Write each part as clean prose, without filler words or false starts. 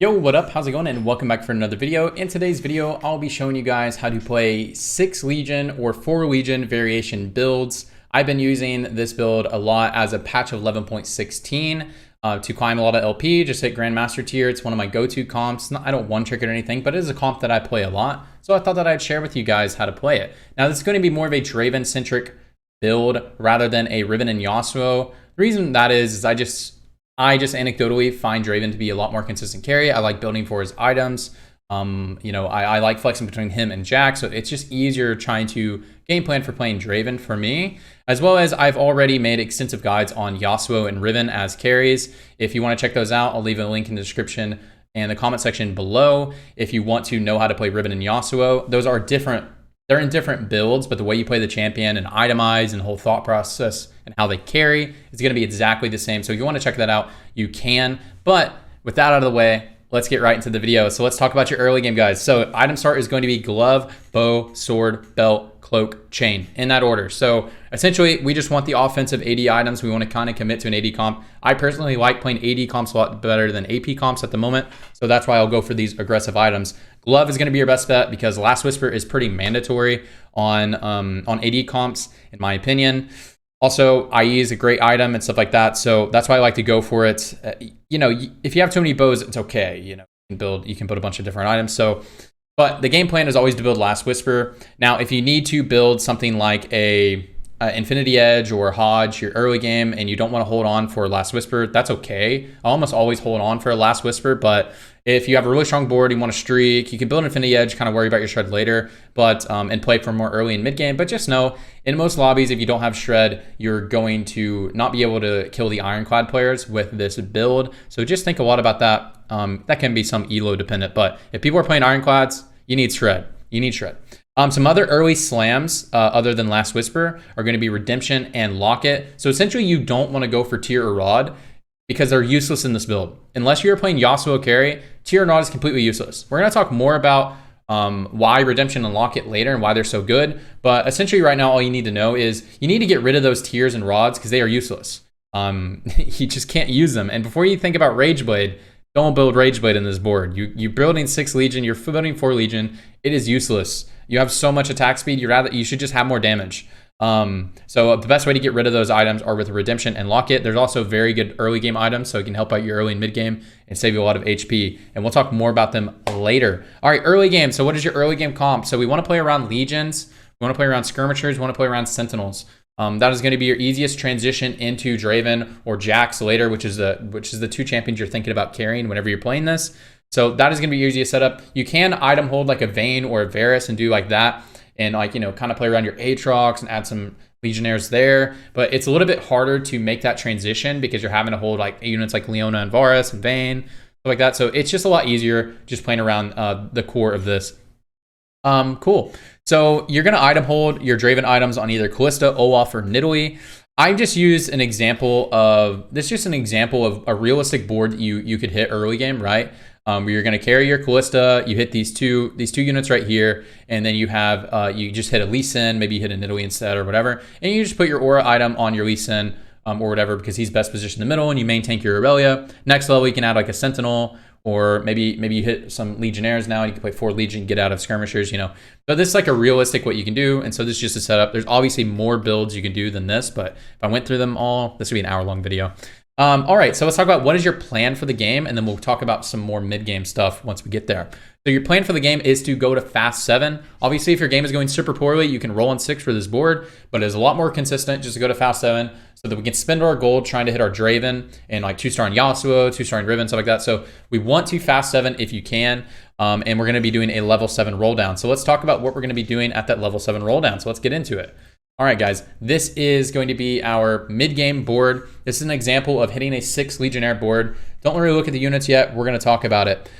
Yo, what up? How's it going? And welcome back for another video. In today's video, I'll be showing you guys how to play 6 Legion or 4 Legion variation builds. I've been using this build a lot as a patch of 11.16 to climb a lot of LP, just hit Grandmaster tier. It's one of my go-to comps. I don't one-trick it or anything, but it is a comp that I play a lot. So I thought that I'd share with you guys how to play it. Now, this is going to be more of a Draven-centric build rather than a Riven and Yasuo. The reason that is I just anecdotally find Draven to be a lot more consistent carry. I like building for his items. I like flexing between him and Jack, so it's just easier trying to game plan for playing Draven for me, as well as I've already made extensive guides on Yasuo and Riven as carries. If you want to check those out, I'll leave a link in the description and the comment section below. If you want to know how to play Riven and Yasuo, those are different. They're in different builds, but the way you play the champion and itemize and the whole thought process and how they carry is going to be exactly the same. So if you want to check that out, you can. But with that out of the way, let's get right into the video. So let's talk about your early game, guys. So item start is going to be glove, bow, sword, belt, cloak, chain, in that order. So essentially, we just want the offensive AD items. We want to kind of commit to an AD comp. I personally like playing AD comps a lot better than AP comps at the moment. So that's why I'll go for these aggressive items. Glove is going to be your best bet because Last Whisper is pretty mandatory on AD comps, in my opinion. Also, IE is a great item and stuff like that. So that's why I like to go for it. If you have too many bows, it's okay. You can build a bunch of different items. So, but the game plan is always to build Last Whisper. Now, if you need to build something like a Infinity Edge or Hodge, your early game, and you don't want to hold on for Last Whisper, that's okay. I almost always hold on for a Last Whisper, but if you have a really strong board, you want to streak, you can build an Infinity Edge, kind of worry about your shred later, but and play for more early and mid game. But just know, in most lobbies, if you don't have shred, you're going to not be able to kill the Ironclad players with this build. So just think a lot about that. That can be some elo dependent, but if people are playing Ironclads, you need shred. You need shred. Some other early slams other than Last Whisper are going to be Redemption and Locket. So essentially, you don't want to go for Tier or Rod because they're useless in this build. Unless you're playing Yasuo carry, Tier and Rod is completely useless. We're going to talk more about why Redemption and Locket later and why they're so good. But essentially right now, all you need to know is you need to get rid of those Tiers and Rods because they are useless. You just can't use them. And before you think about Rageblade, don't build Rageblade in this board. You're building 6 Legion, you're building 4 Legion. It is useless. You have so much attack speed, you should just have more damage. So the best way to get rid of those items are with Redemption and Locket. There's also very good early game items, so it can help out your early and mid game and save you a lot of HP. And we'll talk more about them later. All right, early game. So what is your early game comp? So we want to play around Legions. We want to play around Skirmishers. We want to play around Sentinels. That is going to be your easiest transition into Draven or Jax later, which is the 2 champions you're thinking about carrying whenever you're playing this. So that is going to be your easiest setup. You can item hold like a Vayne or a Varus and do like that, and kind of play around your Aatrox and add some Legionnaires there. But it's a little bit harder to make that transition because you're having to hold like units like Leona and Varus and Vayne, stuff like that. So it's just a lot easier just playing around the core of this. Cool. So you're going to item hold your Draven items on either Callista, Olaf, or Nidalee. I just used an example of a realistic board that you could hit early game, right? Where you're going to carry your Callista, you hit these two units right here, and then you have you just hit a Lee Sin, maybe you hit a Nidalee instead or whatever, and you just put your aura item on your Lee Sin or whatever because he's best positioned in the middle, and you main tank your Aurelia. Next level, you can add like a Sentinel, or maybe you hit some Legionnaires now. You can play 4 Legion, get out of Skirmishers, But this is like a realistic what you can do, and so this is just a setup. There's obviously more builds you can do than this, but if I went through them all, this would be an hour-long video. All right, so let's talk about what is your plan for the game, and then we'll talk about some more mid-game stuff once we get there. So your plan for the game is to go to fast 7. Obviously, if your game is going super poorly, you can roll on 6 for this board, but it's a lot more consistent just to go to fast 7 so that we can spend our gold trying to hit our Draven and like 2-star in Yasuo, 2-star in Riven, stuff like that. So we want to fast 7 if you can, and we're going to be doing a level 7 roll down. So let's talk about what we're going to be doing at that level 7 roll down. So let's get into it. All right, guys, this is going to be our mid-game board. This is an example of hitting a 6 Legionnaire board. Don't really look at the units yet. We're going to talk about it.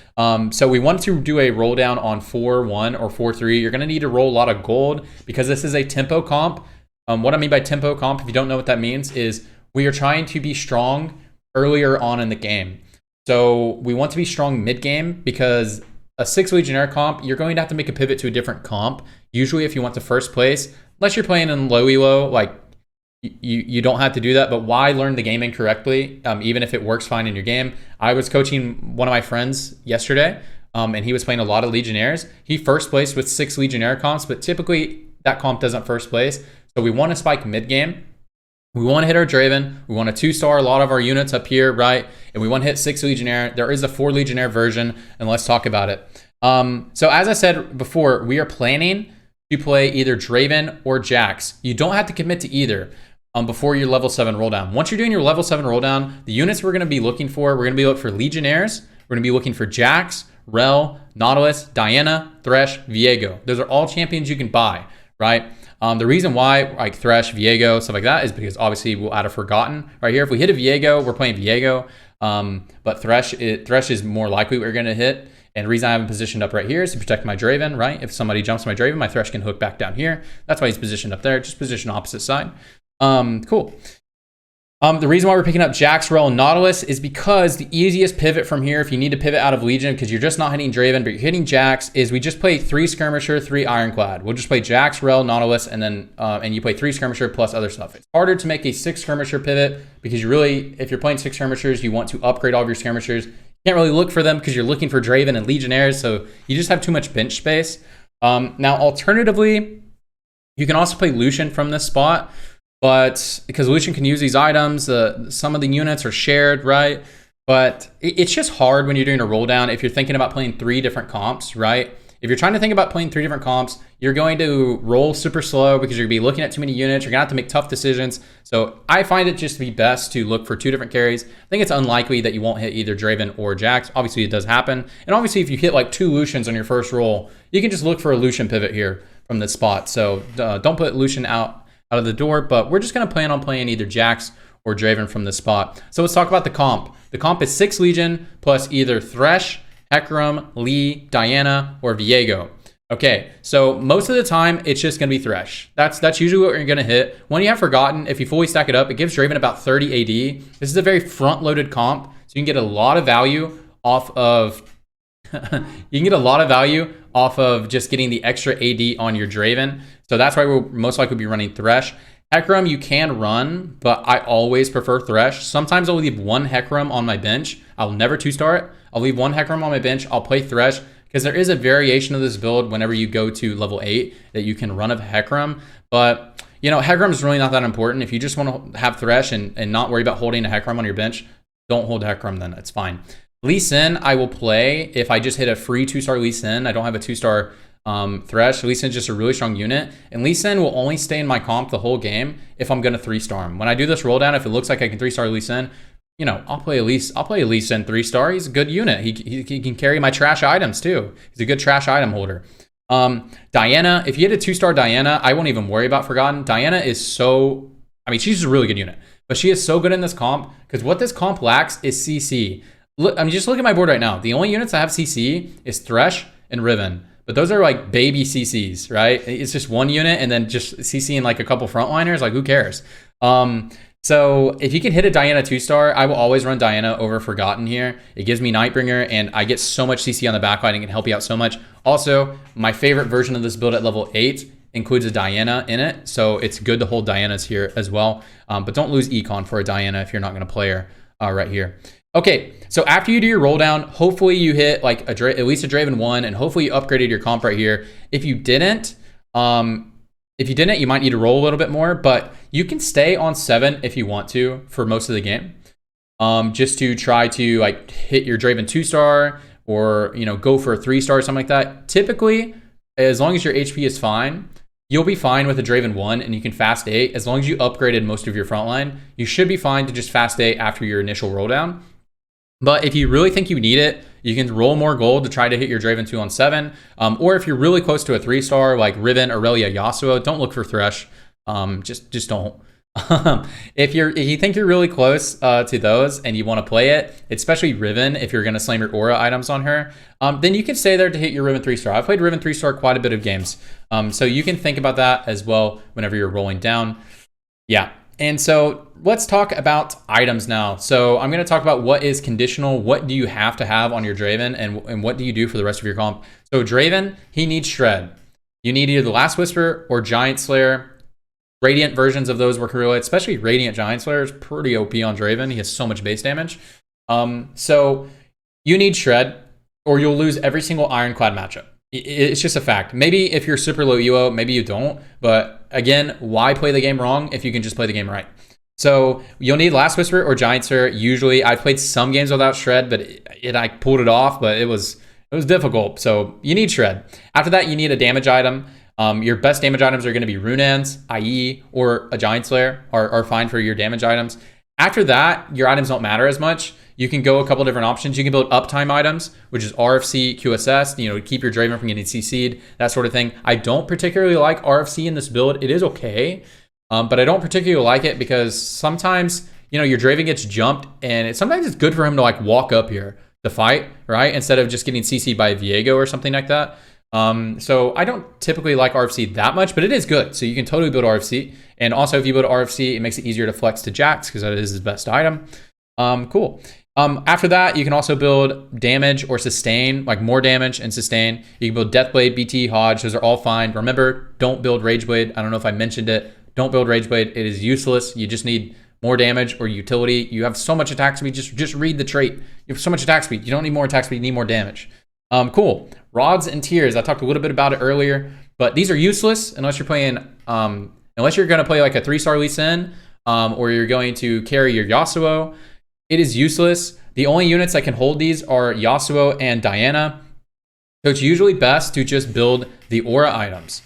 So we want to do a roll down on 4-1 or 4-3. You're going to need to roll a lot of gold because this is a tempo comp. What I mean by tempo comp, if you don't know what that means, is we are trying to be strong earlier on in the game. So we want to be strong mid-game because a 6 Legionnaire comp, you're going to have to make a pivot to a different comp. Usually if you want to first place, unless you're playing in low elo, like you don't have to do that. But why learn the game incorrectly, even if it works fine in your game? I was coaching one of my friends yesterday, and he was playing a lot of Legionnaires. He first placed with 6 Legionnaire comps, but typically that comp doesn't first place. So we want to spike mid game. We want to hit our Draven. We want to 2-star a lot of our units up here, right? And we want to hit 6 Legionnaire. There is a 4 Legionnaire version, and let's talk about it. So as I said before, we are planning to play either Draven or Jax. You don't have to commit to either before your level 7 roll down. Once you're doing your level 7 roll down, the units we're going to be looking for, we're going to be looking for Legionnaires. We're going to be looking for Jax, Rel, Nautilus, Diana, Thresh, Viego. Those are all champions you can buy, right? The reason why like Thresh, Viego, stuff like that is because obviously we'll add a Forgotten right here. If we hit a Viego, we're playing Viego. But Thresh is more likely we're going to hit. And the reason I have him positioned up right here is to protect my Draven, right? If somebody jumps my Draven, my Thresh can hook back down here. That's why he's positioned up there. Just position opposite side. Cool. The reason why we're picking up Jax, Rel, and Nautilus is because the easiest pivot from here, if you need to pivot out of Legion because you're just not hitting Draven, but you're hitting Jax, is we just play 3 Skirmisher, 3 Ironclad. We'll just play Jax, Rel, Nautilus, and then and you play 3 Skirmisher plus other stuff. It's harder to make a 6 Skirmisher pivot because you really, if you're playing 6 Skirmishers, you want to upgrade all of your Skirmishers. You can't really look for them because you're looking for Draven and Legionnaires, so you just have too much bench space. Now, alternatively, you can also play Lucian from this spot. But because Lucian can use these items, some of the units are shared, right? But it's just hard when you're doing a roll down if you're thinking about playing 3 different comps, right? If you're trying to think about playing 3 different comps, you're going to roll super slow because you're going to be looking at too many units. You're going to have to make tough decisions. So I find it just to be best to look for 2 different carries. I think it's unlikely that you won't hit either Draven or Jax. Obviously, it does happen. And obviously, if you hit like 2 Lucians on your first roll, you can just look for a Lucian pivot here from this spot. So don't put Lucian out of the door, but we're just going to plan on playing either Jax or Draven from this spot. So let's talk about the comp. The comp is 6 Legion plus either Thresh, Hecarim, Lee, Diana, or Viego. Okay, so most of the time, it's just going to be Thresh. That's usually what you're going to hit. When you have Forgotten, if you fully stack it up, it gives Draven about 30 AD. This is a very front-loaded comp, so you can get a lot of value off of just getting the extra AD on your Draven. So that's why we'll most likely be running Thresh. Hecarim you can run, but I always prefer Thresh. Sometimes I'll leave 1 Hecarim on my bench. I'll never 2-star it. I'll leave 1 Hecarim on my bench. I'll play Thresh because there is a variation of this build whenever you go to level 8 that you can run a Hecarim. But, you know, Hecarim is really not that important. If you just want to have Thresh and not worry about holding a Hecarim on your bench, don't hold Hecarim then. It's fine. Lee Sin, I will play if I just hit a free 2-star Lee Sin. I don't have a 2-star Thresh. Lee Sin is just a really strong unit. And Lee Sin will only stay in my comp the whole game if I'm going to 3-star him. When I do this roll down, if it looks like I can 3-star Lee Sin, you know, I'll play a Lee Sin 3-star. He's a good unit. He can carry my trash items too. He's a good trash item holder. Diana, if you hit a 2-star Diana, I won't even worry about Forgotten. Diana is so, I mean, she's a really good unit. But she is so good in this comp because what this comp lacks is CC. Look, I mean, just look at my board right now. The only units I have CC is Thresh and Riven. But those are like baby CCs, right? It's just 1 unit and then just CCing like a couple frontliners. Like, who cares? So if you can hit a Diana 2-star, I will always run Diana over Forgotten here. It gives me Nightbringer, and I get so much CC on the backline and can help you out so much. Also, my favorite version of this build at level 8 includes a Diana in it. So it's good to hold Dianas here as well. But don't lose Econ for a Diana if you're not going to play her right here. Okay, so after you do your roll down, hopefully you hit like at least a Draven 1, and hopefully you upgraded your comp right here. If you didn't, you might need to roll a little bit more, but you can stay on 7 if you want to for most of the game. Just to try to like hit your Draven 2-star or, you know, go for a 3-star or something like that. Typically, as long as your HP is fine, you'll be fine with a Draven 1 and you can fast 8. As long as you upgraded most of your frontline, you should be fine to just fast 8 after your initial roll down. But if you really think you need it, you can roll more gold to try to hit your Draven 2 on 7. Or if you're really close to a 3-star like Riven, Aurelia, Yasuo, don't look for Thresh. Just don't. If you think you're really close to those and you want to play it, especially Riven, if you're going to slam your aura items on her, then you can stay there to hit your Riven 3-star. I've played Riven 3-star quite a bit of games. So you can think about that as well whenever you're rolling down. Yeah. And so let's talk about items now. So I'm going to talk about what is conditional. What do you have to have on your Draven and what do you do for the rest of your comp? So Draven, he needs Shred. You need either the Last Whisper or Giant Slayer. Radiant versions of those work really well, especially Radiant Giant Slayer is pretty OP on Draven. He has so much base damage. So you need Shred, or you'll lose every single Ironclad matchup. It's just a fact. Maybe if you're super low EO, maybe you don't. But again, why play the game wrong if you can just play the game right? So you'll need Last Whisper or Giant Slayer. Usually, I've played some games without Shred, but I pulled it off, but it was difficult. So you need Shred. After that, you need a damage item. Your best damage items are going to be Runeans, IE, or a Giant Slayer are fine for your damage items. After that, your items don't matter as much. You can go a couple different options. You can build uptime items, which is RFC, QSS, to keep your Draven from getting CC'd, that sort of thing. I don't particularly like RFC in this build. It is okay, but I don't particularly like it because sometimes, your Draven gets jumped, and sometimes it's good for him to like walk up here to fight, right? Instead of just getting CC'd by Viego or something like that. So I don't typically like RFC that much, but it is good. So you can totally build RFC. And also if you build RFC, it makes it easier to flex to Jax because that is his best item. Cool. After that, you can also build damage or sustain, like more damage and sustain. You can build Deathblade, BT, Hodge. Those are all fine. Remember, don't build Rageblade. I don't know if I mentioned it. Don't build Rageblade. It is useless. You just need more damage or utility. You have so much attack speed. Just read the trait. You have so much attack speed. You don't need more attack speed. You need more damage. Cool. Rods and Tears. I talked a little bit about it earlier, but these are useless unless you're playing, unless you're going to play like a 3-star Lee Sin, or you're going to carry your Yasuo. It is useless. The only units that can hold these are Yasuo and Diana. So it's usually best to just build the aura items,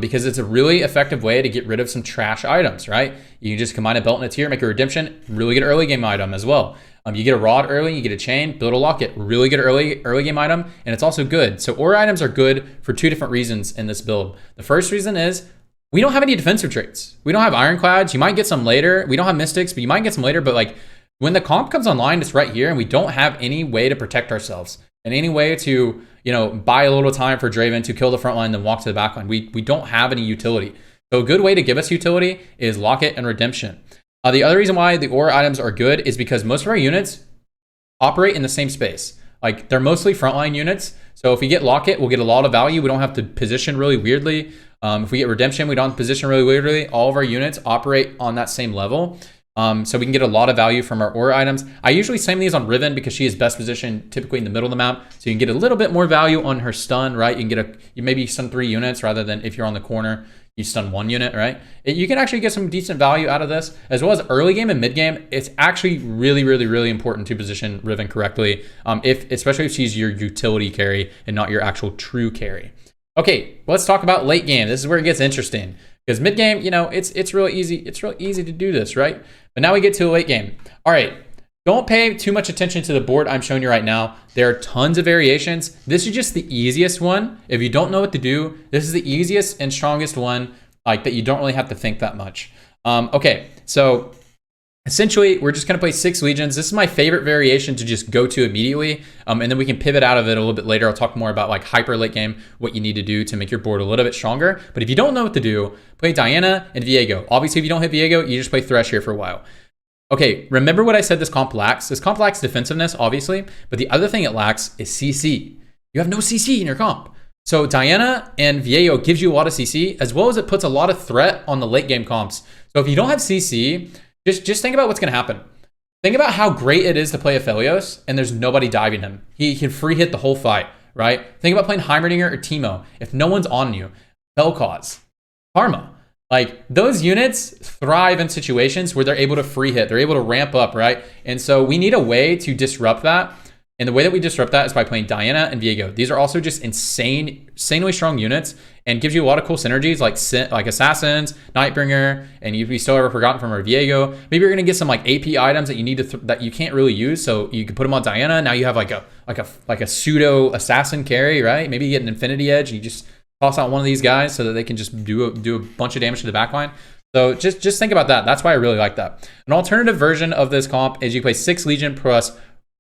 because it's a really effective way to get rid of some trash items, right? You can just combine a belt and a tier, make a redemption, really good early game item as well. You get a rod early, you get a chain, build a locket, really good early game item, and it's also good. So aura items are good for two different reasons in this build. The first reason is we don't have any defensive traits. We don't have Ironclads. You might get some later. We don't have Mystics, but you might get some later. But like when the comp comes online, it's right here, and we don't have any way to protect ourselves and any way to buy a little time for Draven to kill the front line, then walk to the back line. We don't have any utility. So a good way to give us utility is locket and redemption. The other reason why the aura items are good is because most of our units operate in the same space. Like they're mostly frontline units. So if we get locket, we'll get a lot of value. We don't have to position really weirdly. If we get redemption, we don't have to position really weirdly. All of our units operate on that same level. So we can get a lot of value from our aura items. I usually slam these on Riven because she is best positioned typically in the middle of the map. So you can get a little bit more value on her stun, right? You can get you maybe stun 3 units rather than if you're on the corner, you stun 1 unit, right? You can actually get some decent value out of this, as well as early game and mid game. It's actually really, really, really important to position Riven correctly, especially if she's your utility carry and not your actual true carry. Okay, let's talk about late game. This is where it gets interesting because mid game, it's real easy. It's real easy to do this, right? But now we get to a late game. All right. Don't pay too much attention to the board I'm showing you right now. There are tons of variations. This is just the easiest one. If you don't know what to do, this is the easiest and strongest one, like that you don't really have to think that much. Okay, so essentially, we're just gonna play 6 legions. This is my favorite variation to just go to immediately, and then we can pivot out of it a little bit later. I'll talk more about like hyper late game, what you need to do to make your board a little bit stronger. But if you don't know what to do, play Diana and Viego. Obviously, if you don't hit Viego, you just play Thresh here for a while. Okay, remember what I said this comp lacks? This comp lacks defensiveness, obviously, but the other thing it lacks is CC. You have no CC in your comp. So Diana and Viego gives you a lot of CC, as well as it puts a lot of threat on the late game comps. So if you don't have CC, just think about what's gonna happen. Think about how great it is to play Aphelios and there's nobody diving him. He can free hit the whole fight, right? Think about playing Heimerdinger or Teemo. If no one's on you, Vel'Koz, Karma. Like those units thrive in situations where they're able to free hit, they're able to ramp up, right? And so we need a way to disrupt that. And the way that we disrupt that is by playing Diana and Viego. These are also just insanely strong units and gives you a lot of cool synergies like Assassins, Nightbringer, and we still haven't forgotten from our Viego. Maybe you're gonna get some like AP items that you need to that you can't really use, so you can put them on Diana. Now you have like a pseudo assassin carry, right? Maybe you get an Infinity Edge. And you just toss out one of these guys so that they can just do a bunch of damage to the backline. So just think about that. That's why I really like that. An alternative version of this comp is you play 6 Legion plus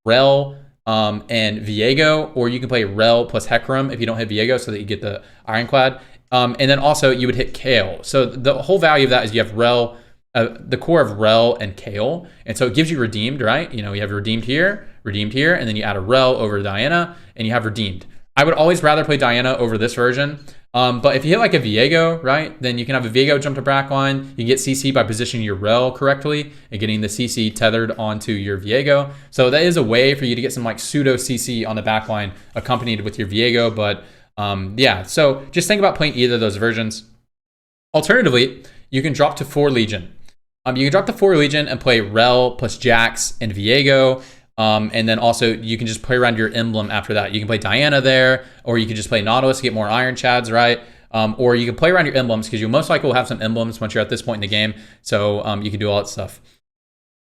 Rel and Viego, or you can play Rel plus Hecarim if you don't hit Viego so that you get the Ironclad. And then also you would hit Kayle. So the whole value of that is you have Rel, the core of Rel and Kayle. And so it gives you redeemed, right? You have redeemed here, and then you add a Rel over Diana and you have redeemed. I would always rather play Diana over this version. But if you hit like a Viego, right, then you can have a Viego jump to backline. You can get CC by positioning your rel correctly and getting the CC tethered onto your Viego. So that is a way for you to get some like pseudo CC on the backline accompanied with your Viego. But yeah, so just think about playing either of those versions. Alternatively, you can drop to 4 Legion. You can drop to 4 Legion and play rel plus Jax and Viego. And then also you can just play around your emblem after that. You can play Diana there, or you can just play Nautilus to get more Iron Chads, right? Or you can play around your emblems because you most likely will have some emblems once you're at this point in the game. So you can do all that stuff.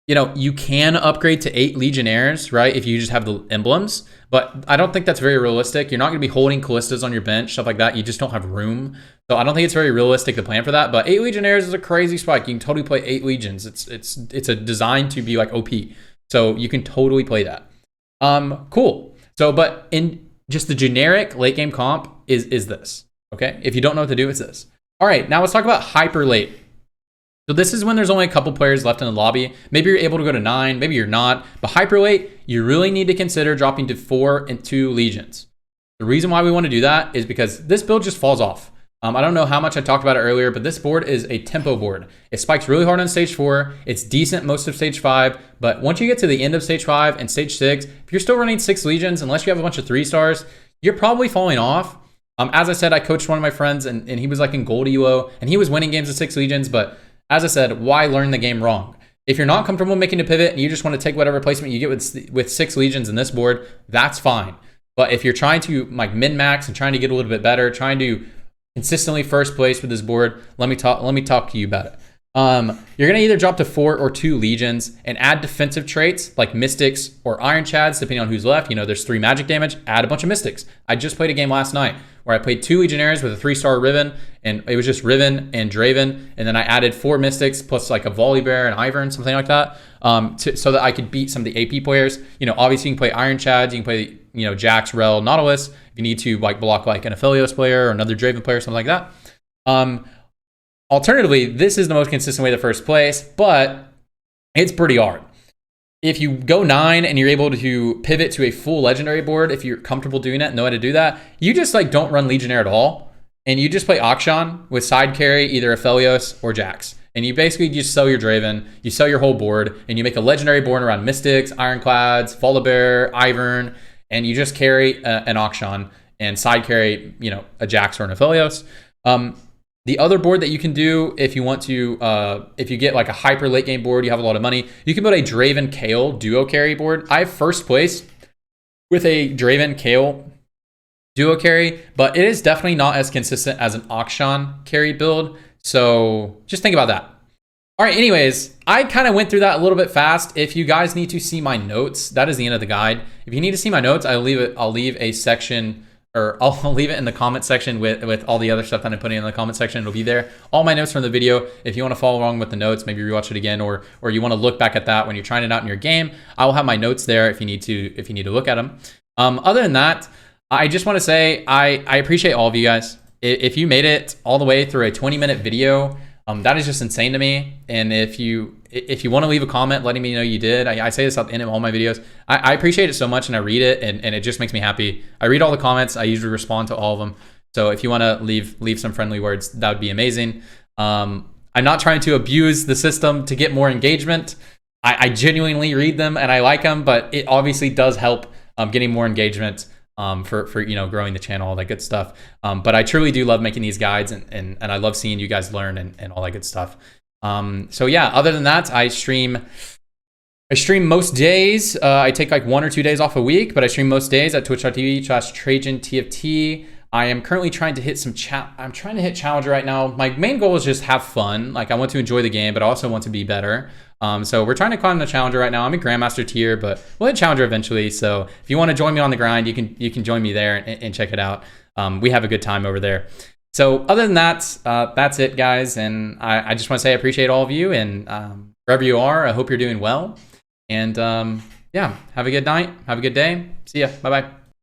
You know, you can upgrade to 8 Legionnaires, right? If you just have the emblems, but I don't think that's very realistic. You're not going to be holding Callistas on your bench, stuff like that. You just don't have room. So I don't think it's very realistic to plan for that, but 8 Legionnaires is a crazy spike. You can totally play 8 Legions. It's a design to be like OP. So you can totally play that. Cool. So, but in just the generic late game comp is this, okay? If you don't know what to do, it's this. All right, now let's talk about hyper late. So this is when there's only a couple players left in the lobby. Maybe you're able to go to 9, maybe you're not. But hyper late, you really need to consider dropping to 4 and 2 Legions. The reason why we want to do that is because this build just falls off. I don't know how much I talked about it earlier, but this board is a tempo board. It spikes really hard on stage 4. It's decent most of stage 5. But once you get to the end of stage 5 and stage 6, if you're still running 6 Legions, unless you have a bunch of 3 stars, you're probably falling off. As I said, I coached one of my friends and he was like in gold ELO and he was winning games of 6 Legions. But as I said, why learn the game wrong? If you're not comfortable making a pivot and you just want to take whatever placement you get with 6 Legions in this board, that's fine. But if you're trying to like min-max and trying to get a little bit better, trying to consistently first place with this board, let me talk to you about it. You're gonna either drop to 4 or 2 Legions and add defensive traits like Mystics or Iron Chads, depending on who's left. You know, there's 3 magic damage, add a bunch of Mystics. I just played a game last night where I played 2 Legionnaires with a 3-star Riven, and it was just Riven and Draven, and then I added 4 Mystics plus like a Volibear and Ivern, something like that, so that I could beat some of the AP players. You know, obviously you can play Iron Chads, you can play, you know, Jax, Rel, Nautilus. If you need to like block like an Aphelios player or another Draven player, something like that. Alternatively, this is the most consistent way to first place, but it's pretty hard. If you go 9 and you're able to pivot to a full legendary board, if you're comfortable doing that, know how to do that, you just like don't run Legionnaire at all. And you just play Akshan with side carry, either Aphelios or Jax. And you basically just sell your Draven, you sell your whole board, and you make a legendary board around Mystics, Ironclads, Volibear, Ivern, and you just carry an Akshan and side carry, you know, a Jax or an Aphelios. The other board that you can do if you want to, if you get like a hyper late game board, you have a lot of money, you can build a Draven Kayle duo carry board. I have first place with a Draven Kayle duo carry, but it is definitely not as consistent as an Akshan carry build. So just think about that. All right, anyways, I kind of went through that a little bit fast. If you guys need to see my notes, that is the end of the guide. If you need to see my notes, I'll leave a section, or I'll leave it in the comment section with all the other stuff that I'm putting in the comment section. It'll be there. All my notes from the video. If you want to follow along with the notes, maybe rewatch it again, or you want to look back at that when you're trying it out in your game, I will have my notes there if you need to look at them. Other than that, I just want to say I appreciate all of you guys. If you made it all the way through a 20-minute video, that is just insane to me. And if you want to leave a comment letting me know you did, I say this at the end of all my videos, I appreciate it so much, and I read it, and it just makes me happy. I read all the comments. I usually respond to all of them. So if you want to leave some friendly words, that would be amazing. I'm not trying to abuse the system to get more engagement. I genuinely read them and I like them, but it obviously does help getting more engagement for you know, growing the channel, all that good stuff. But I truly do love making these guides, and I love seeing you guys learn and all that good stuff. So yeah, other than that, I stream most days. I take like 1 or 2 days off a week, but I stream most days at twitch.tv/TrajanTFT. I am currently trying to hit I'm trying to hit Challenger right now. My main goal is just have fun. Like, I want to enjoy the game, but I also want to be better. So we're trying to climb the Challenger right now. I'm in Grandmaster tier, but we'll hit Challenger eventually. So if you want to join me on the grind, you can join me there and check it out. We have a good time over there. So other than that, that's it, guys. And I just want to say I appreciate all of you, and wherever you are, I hope you're doing well. And yeah, have a good night. Have a good day. See ya. Bye-bye.